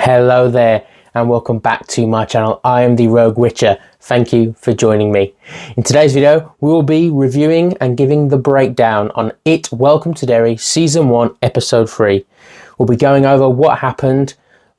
Hello there and welcome back to my channel. I am the Rogue Witcher. Thank you for joining me. In today's video, we will be reviewing and giving the breakdown on It Welcome to Derry Season 1 Episode 3. We'll be going over what happened,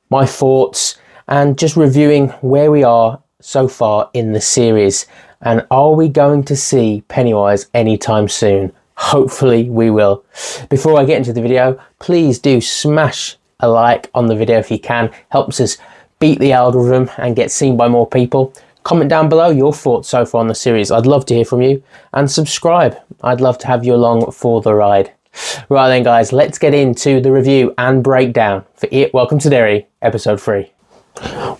my thoughts, and just reviewing where we are so far in the series. And are we going to see Pennywise anytime soon? Hopefully we will. Before I get into the video, please do smash a like on the video if you can. Helps us beat the algorithm and get seen by more people. Comment down below your thoughts so far on the series. I'd love to hear from you, and subscribe. I'd love to have you along for the ride. Right then guys, let's get into the review and breakdown for It Welcome to Derry Episode 3.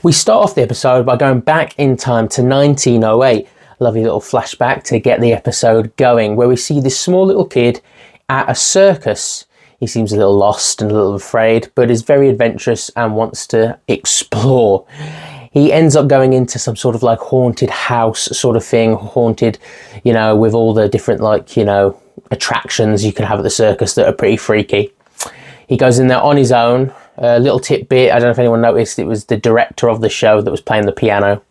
We start off the episode by going back in time to 1908. Lovely little flashback to get the episode going, where we see this small little kid at a circus. He seems a little lost and a little afraid, but is very adventurous and wants to explore. He ends up going into some sort of like haunted house sort of thing, haunted, you know, with all the different like, you know, attractions you can have at the circus that are pretty freaky. He goes in there on his own. A little tidbit, I don't know if anyone noticed, it was the director of the show that was playing the piano.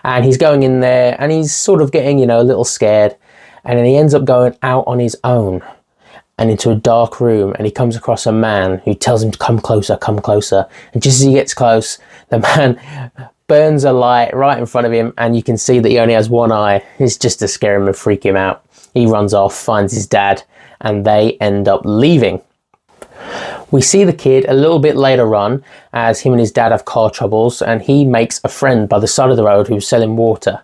And he's going in there and he's sort of getting, you know, a little scared. And then he ends up going out on his own and into a dark room, and he comes across a man who tells him to come closer, come closer. And just as he gets close, the man burns a light right in front of him, and you can see that he only has one eye. It's just to scare him and freak him out. He runs off, finds his dad, and they end up leaving. We see the kid a little bit later on as him and his dad have car troubles, and he makes a friend by the side of the road who's selling water.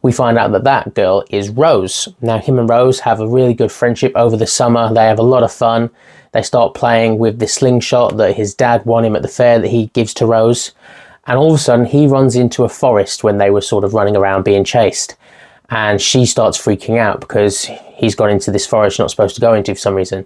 We find out that that girl is Rose. Now him and Rose have a really good friendship over the summer. They have a lot of fun. They start playing with the slingshot that his dad won him at the fair that he gives to Rose. And all of a sudden he runs into a forest when they were sort of running around being chased. And she starts freaking out because he's gone into this forest you're not supposed to go into for some reason.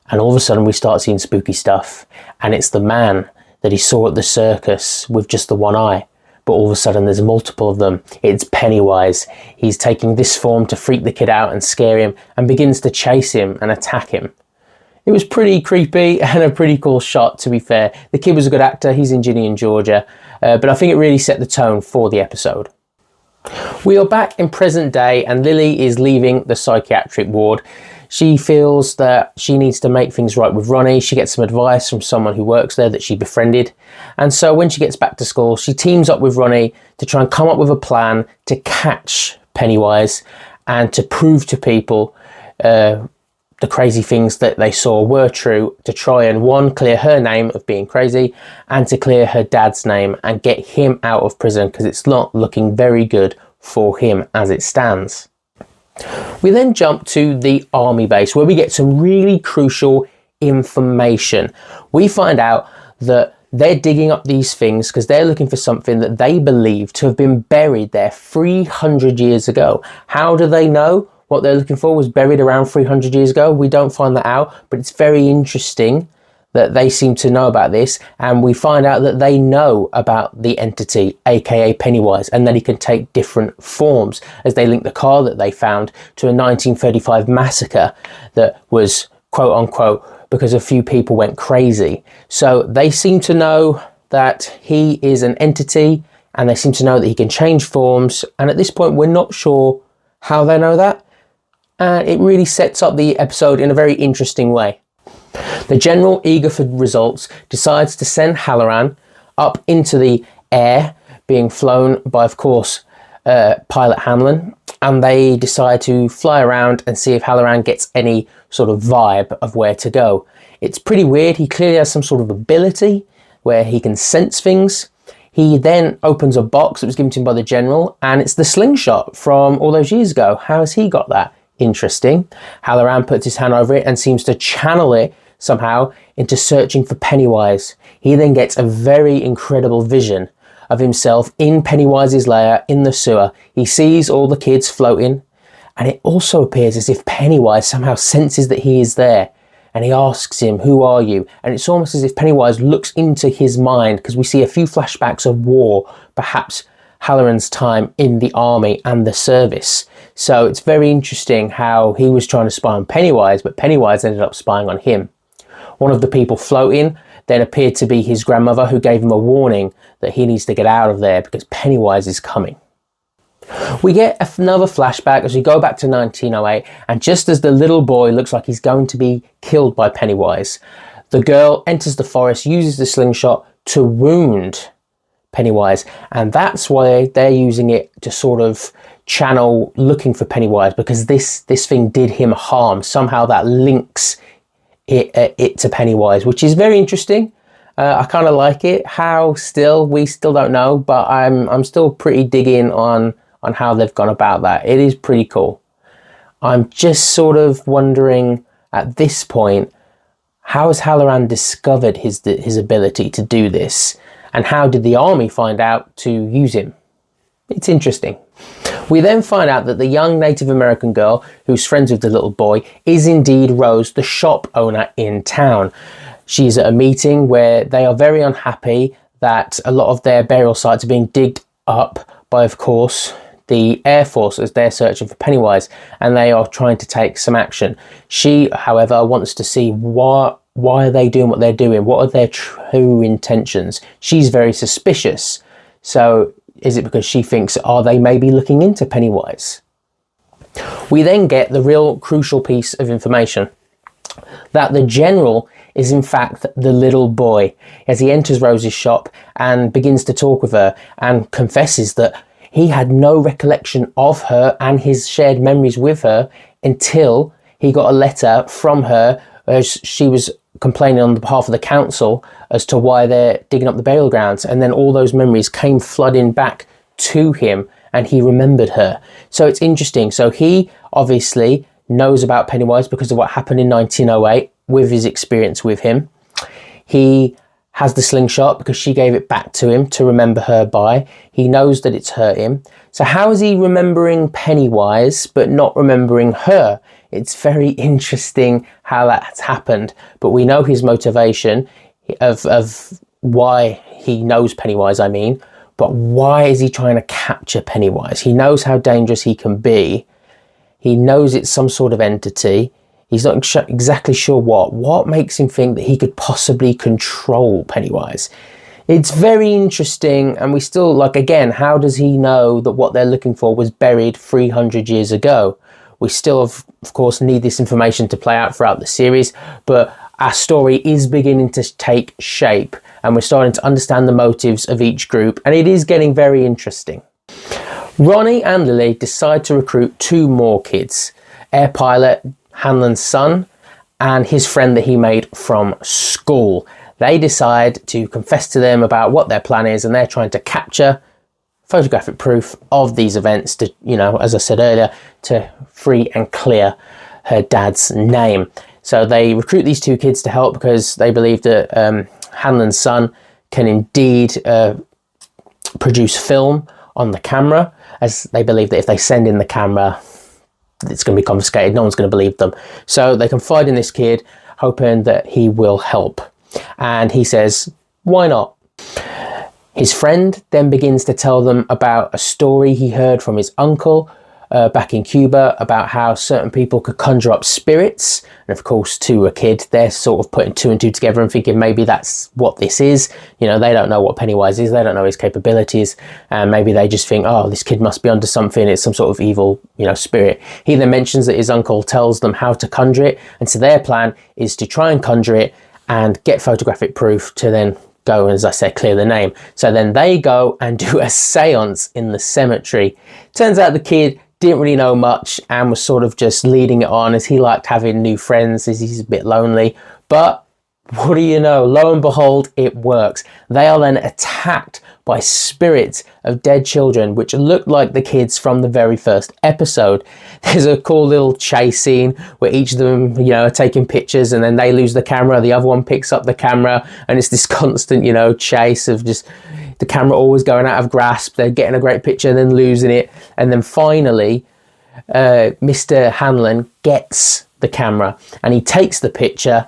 And all of a sudden we start seeing spooky stuff. And it's the man that he saw at the circus with just the one eye. But all of a sudden there's multiple of them. It's Pennywise. He's taking this form to freak the kid out and scare him, and begins to chase him and attack him. It was pretty creepy and a pretty cool shot, to be fair. The kid was a good actor. He's in Ginny in Georgia. But I think it really set the tone for the episode. We are back in present day, and Lily is leaving the psychiatric ward. She feels that she needs to make things right with Ronnie. She gets some advice from someone who works there that she befriended. And so when she gets back to school, she teams up with Ronnie to try and come up with a plan to catch Pennywise and to prove to people the crazy things that they saw were true, to try and, one, clear her name of being crazy, and to clear her dad's name and get him out of prison, because it's not looking very good for him as it stands. We then jump to the army base, where we get some really crucial information. We find out that they're digging up these things because they're looking for something that they believe to have been buried there 300 years ago. How do they know what they're looking for was buried around 300 years ago? We don't find that out, but it's very interesting that they seem to know about this, and we find out that they know about the entity, aka Pennywise, and that he can take different forms, as they link the car that they found to a 1935 massacre that was quote unquote because a few people went crazy. So they seem to know that he is an entity, and they seem to know that he can change forms, and at this point we're not sure how they know that, and it really sets up the episode in a very interesting way. The general, eager for results, decides to send Halloran up into the air, being flown by, of course, Pilot Hamlin, and they decide to fly around and see if Halloran gets any sort of vibe of where to go. It's pretty weird. He clearly has some sort of ability where he can sense things. He then opens a box that was given to him by the general, and it's the slingshot from all those years ago. How has he got that? Interesting. Halloran puts his hand over it and seems to channel it somehow into searching for Pennywise. He then gets a very incredible vision of himself in Pennywise's lair in the sewer. He sees all the kids floating, and it also appears as if Pennywise somehow senses that he is there, and he asks him, "Who are you?" And it's almost as if Pennywise looks into his mind, because we see a few flashbacks of war, perhaps Halloran's time in the army and the service. So it's very interesting how he was trying to spy on Pennywise, but Pennywise ended up spying on him. One of the people floating then appeared to be his grandmother, who gave him a warning that he needs to get out of there because Pennywise is coming. We get another flashback as we go back to 1908, and just as the little boy looks like he's going to be killed by Pennywise, the girl enters the forest, uses the slingshot to wound Pennywise, and that's why they're using it to sort of channel looking for Pennywise, because this thing did him harm. Somehow that links it to Pennywise, which is very interesting. I kind of like it. How we still don't know, but I'm still pretty digging on how they've gone about that. It is pretty cool. I'm just sort of wondering at this point, how has Halloran discovered his ability to do this? And how did the army find out to use him? It's interesting. We then find out that the young Native American girl who's friends with the little boy is indeed Rose, the shop owner in town. She's at a meeting where they are very unhappy that a lot of their burial sites are being digged up by, of course, the Air Force as they're searching for Pennywise, and they are trying to take some action. She, however, wants to see why are they doing what they're doing? What are their true intentions? She's very suspicious. So is it because she thinks, are they maybe looking into Pennywise? We then get the real crucial piece of information, that the general is in fact the little boy, as he enters Rose's shop and begins to talk with her and confesses that he had no recollection of her and his shared memories with her until he got a letter from her as she was complaining on behalf of the council as to why they're digging up the burial grounds, and then all those memories came flooding back to him and he remembered her. So it's interesting. So he obviously knows about Pennywise because of what happened in 1908 with his experience with him. He has the slingshot because she gave it back to him to remember her by. He knows that it's hurt him. So how is he remembering Pennywise but not remembering her? It's very interesting how that's happened, but we know his motivation of why he knows Pennywise, but why is he trying to capture Pennywise? He knows how dangerous he can be. He knows it's some sort of entity. He's not exactly sure what makes him think that he could possibly control Pennywise. It's very interesting, and we still, again, how does he know that what they're looking for was buried 300 years ago? We still, of course, need this information to play out throughout the series, but our story is beginning to take shape, and we're starting to understand the motives of each group, and it is getting very interesting. Ronnie and Lily decide to recruit 2 more kids, air pilot Hanlon's son and his friend that he made from school. They decide to confess to them about what their plan is, and they're trying to capture photographic proof of these events to, as I said earlier, to free and clear her dad's name. So they recruit these 2 kids to help because they believe that Hanlon's son can indeed produce film on the camera, as they believe that if they send in the camera, it's going to be confiscated. No one's going to believe them. So they confide in this kid, hoping that he will help. And he says, why not? His friend then begins to tell them about a story he heard from his uncle back in Cuba about how certain people could conjure up spirits. And of course, to a kid, they're sort of putting 2 and 2 together and thinking maybe that's what this is. They don't know what Pennywise is. They don't know his capabilities. And maybe they just think, oh, this kid must be onto something. It's some sort of evil, spirit. He then mentions that his uncle tells them how to conjure it. And so their plan is to try and conjure it and get photographic proof to then go, as I said, clear the name. So then they go and do a seance in the cemetery. Turns out the kid didn't really know much and was sort of just leading it on, as he liked having new friends, as he's a bit lonely. But what do you know? Lo and behold, it works. They are then attacked by spirits of dead children, which look like the kids from the very first episode. There's a cool little chase scene where each of them, are taking pictures, and then they lose the camera. The other one picks up the camera, and it's this constant, chase of just the camera always going out of grasp. They're getting a great picture and then losing it. And then finally, Mr. Hanlon gets the camera and he takes the picture,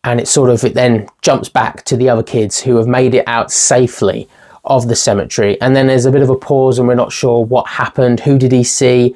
and it then jumps back to the other kids who have made it out safely of the cemetery. And then there's a bit of a pause and we're not sure what happened. Who did he see?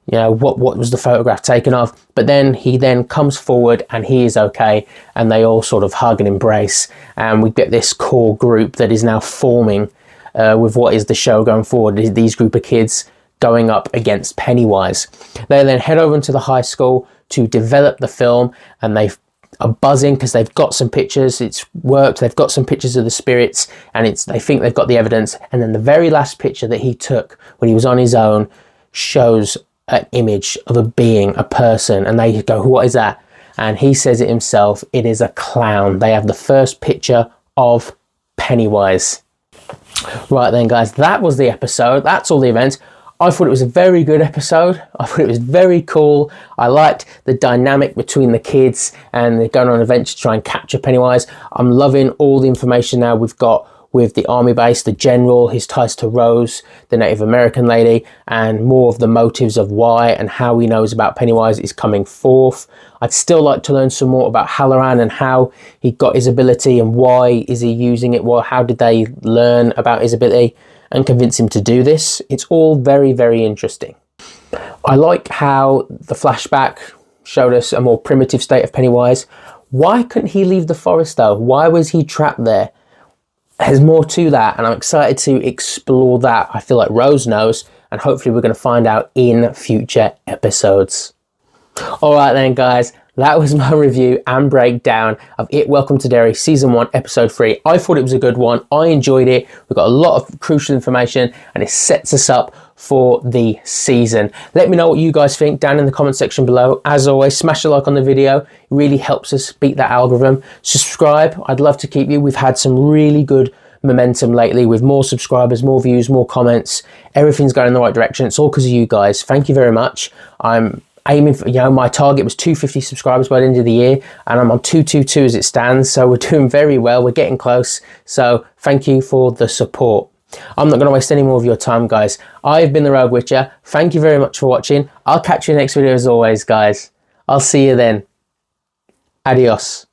you know, what was the photograph taken of? But then he then comes forward and he is okay, and they all sort of hug and embrace, and we get this core group that is now forming with what is the show going forward. These group of kids going up against Pennywise. They then head over into the high school to develop the film, and they are buzzing because they've got some pictures. It's worked. They've got some pictures of the spirits, and they think they've got the evidence. And then the very last picture that he took when he was on his own shows an image of a being, a person, and they go, "What is that?" And he says it himself, it is a clown. They have the first picture of Pennywise. Right then, guys, that was the episode. That's all the events. I thought it was a very good episode. I thought it was very cool. I liked the dynamic between the kids, and they're going on an adventure to try and capture Pennywise. I'm loving all the information now we've got with the army base, the general, his ties to Rose, the Native American lady, and more of the motives of why and how he knows about Pennywise is coming forth. I'd still like to learn some more about Halloran and how he got his ability and why is he using it. Well, how did they learn about his ability and convince him to do this? It's all very, very interesting. I like how the flashback showed us a more primitive state of Pennywise. Why couldn't he leave the forest though? Why was he trapped there? There's more to that, and I'm excited to explore that. I feel like Rose knows, and hopefully we're going to find out in future episodes. All right then, guys, that was my review and breakdown of It Welcome to Derry Season 1, Episode 3. I thought it was a good one. I enjoyed it. We've got a lot of crucial information, and it sets us up for the season. Let me know what you guys think down in the comment section below. As always, smash a like on the video. It really helps us beat that algorithm. Subscribe. I'd love to keep you. We've had some really good momentum lately with more subscribers, more views, more comments. Everything's going in the right direction. It's all because of you guys. Thank you very much. I'm aiming for, my target was 250 subscribers by the end of the year, and I'm on 222 as it stands, so we're doing very well. We're getting close, so thank you for the support. I'm not going to waste any more of your time, guys. I've been the Rogue Witcher. Thank you very much for watching. I'll catch you in the next video as always, guys. I'll see you then. Adios.